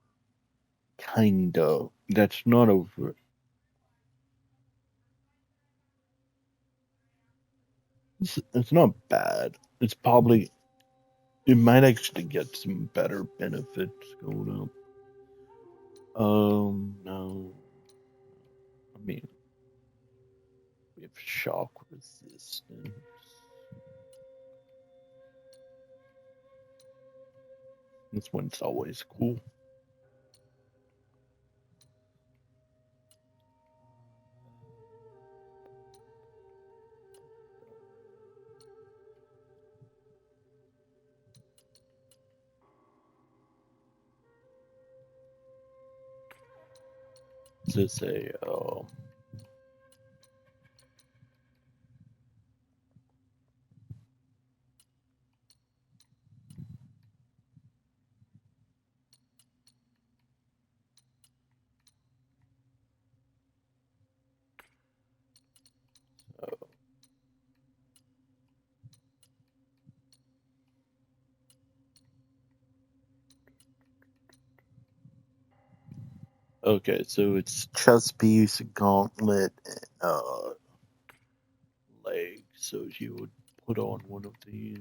Kind of. That's not over. It's not bad. It's probably. It might actually get some better benefits going up. No. I mean, we have shock resistance. This one's always cool. Is this a okay, so it's chest piece, gauntlet, and leg. So you would put on one of these.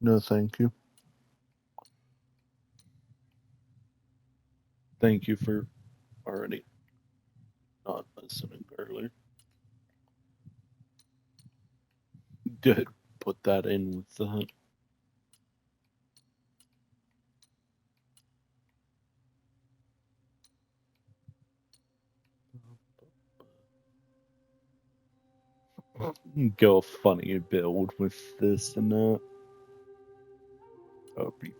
No, thank you. Thank you for already not listening earlier. Good. Put that in with that. Go funny build with this and that. That would be fun.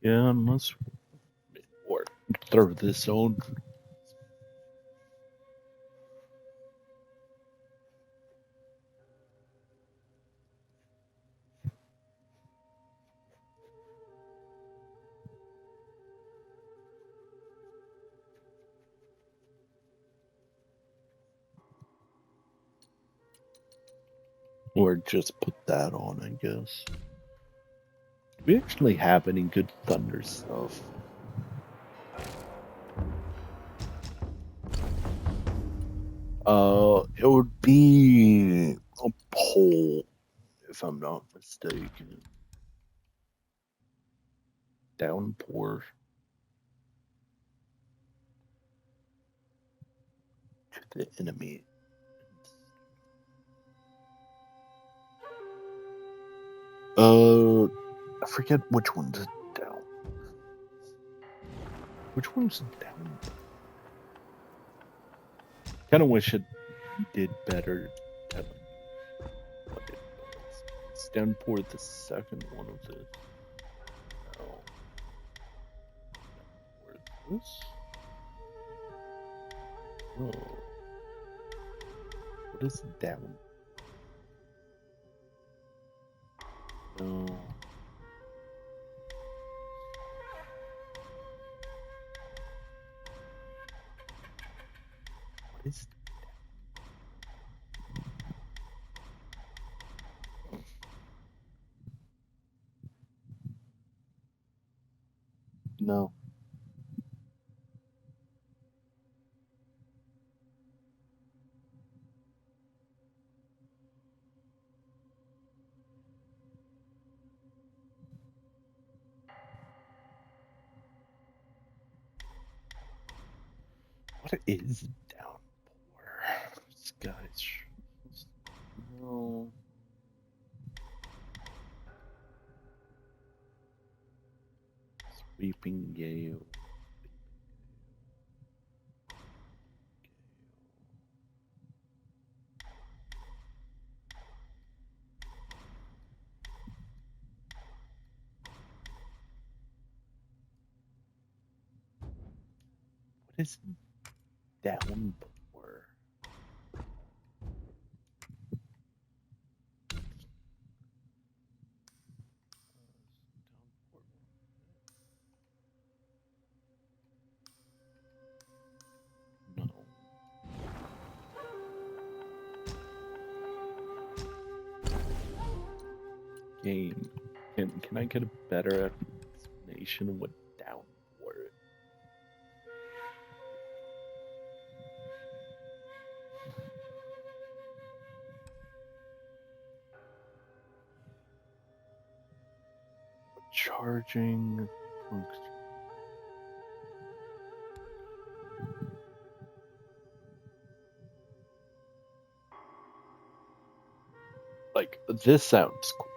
Yeah, unless or throw this on. Or just put that on, I guess. Do we actually have any good thunder stuff? It would be a pole, if I'm not mistaken. Downpour to the enemy. I forget which one's down. Which one's down? Kind of wish it did better telling what it was. It's downpour the second one of the. Oh. Where's this? Oh. What is down? No. What is no? What is downpour? This guy's no. Sweeping gale. What is downpour? No. Game. Can I get a better explanation of what downpour is? Charging. Like, this sounds cool.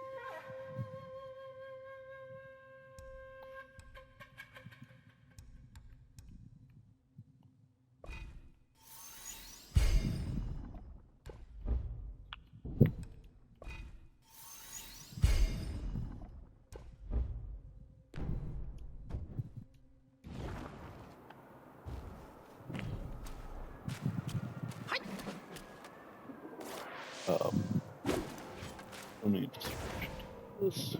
Let me just this.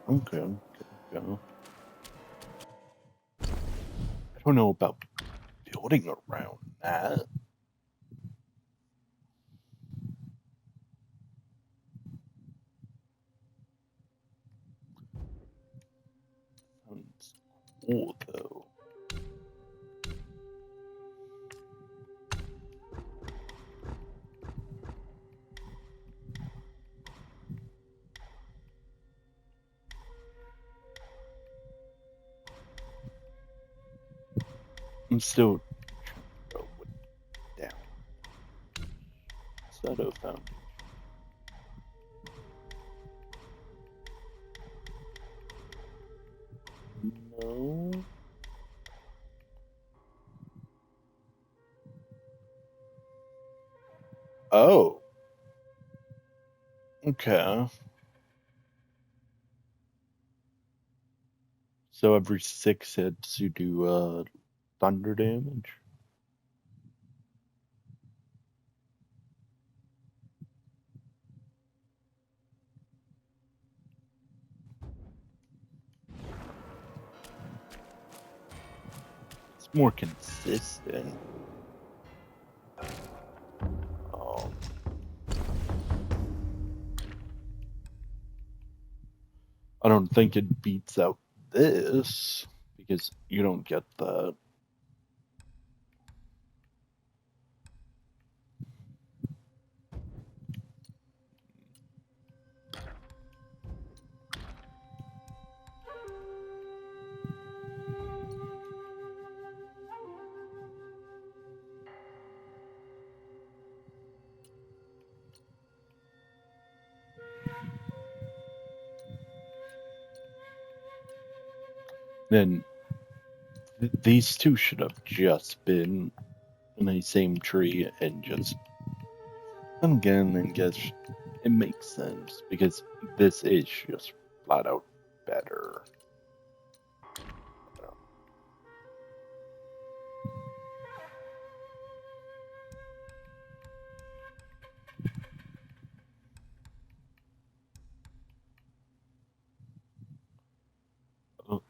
Okay, okay. I don't know about building around that. Sounds cool though. I'm still trying to go down. Set of foundation. No. Oh. Okay. So every 6 hits you do thunder damage. It's more consistent. Um, I don't think it beats out this because you don't get that. Then these two should have just been in the same tree and just again, I guess it makes sense because this is just flat out better.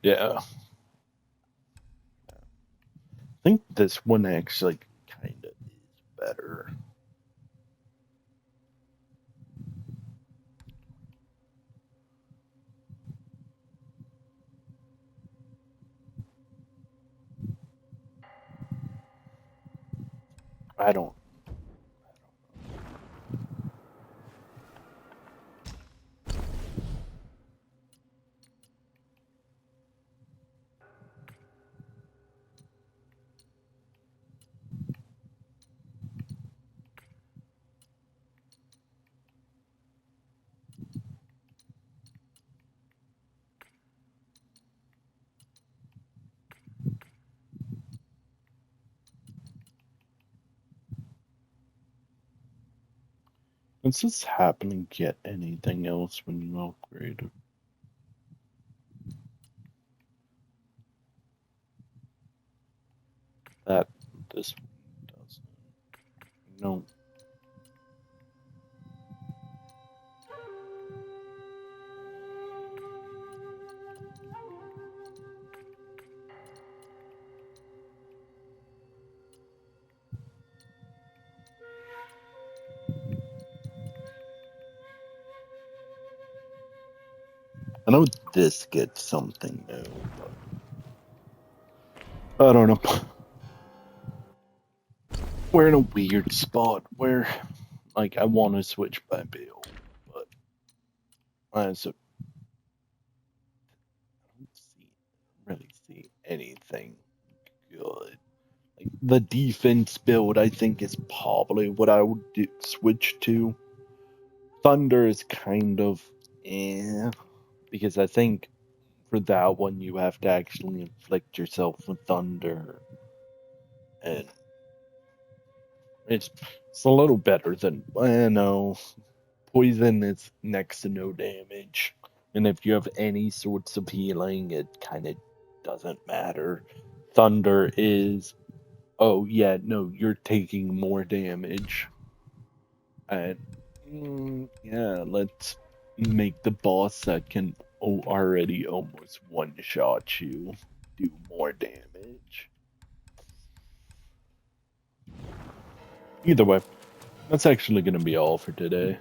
Yeah. I think this one actually kind of is better. I don't. Does this happen to get anything else when you upgrade it? That this one doesn't. No. I know this gets something new, but I don't know. We're in a weird spot where, like, I want to switch my build, but as a, I don't really see anything good. Like, the defense build, I think, is probably what I would switch to. Thunder is kind of because I think for that one you have to actually inflict yourself with thunder, and it's a little better than I know Poison is next to no damage. And if you have any sorts of healing, it kind of doesn't matter. Thunder is, oh yeah, no, you're taking more damage. And yeah, let's make the boss that can already almost one-shot you do more damage. Either way, that's actually going to be all for today.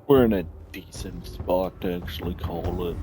We're in a decent spot to actually call it.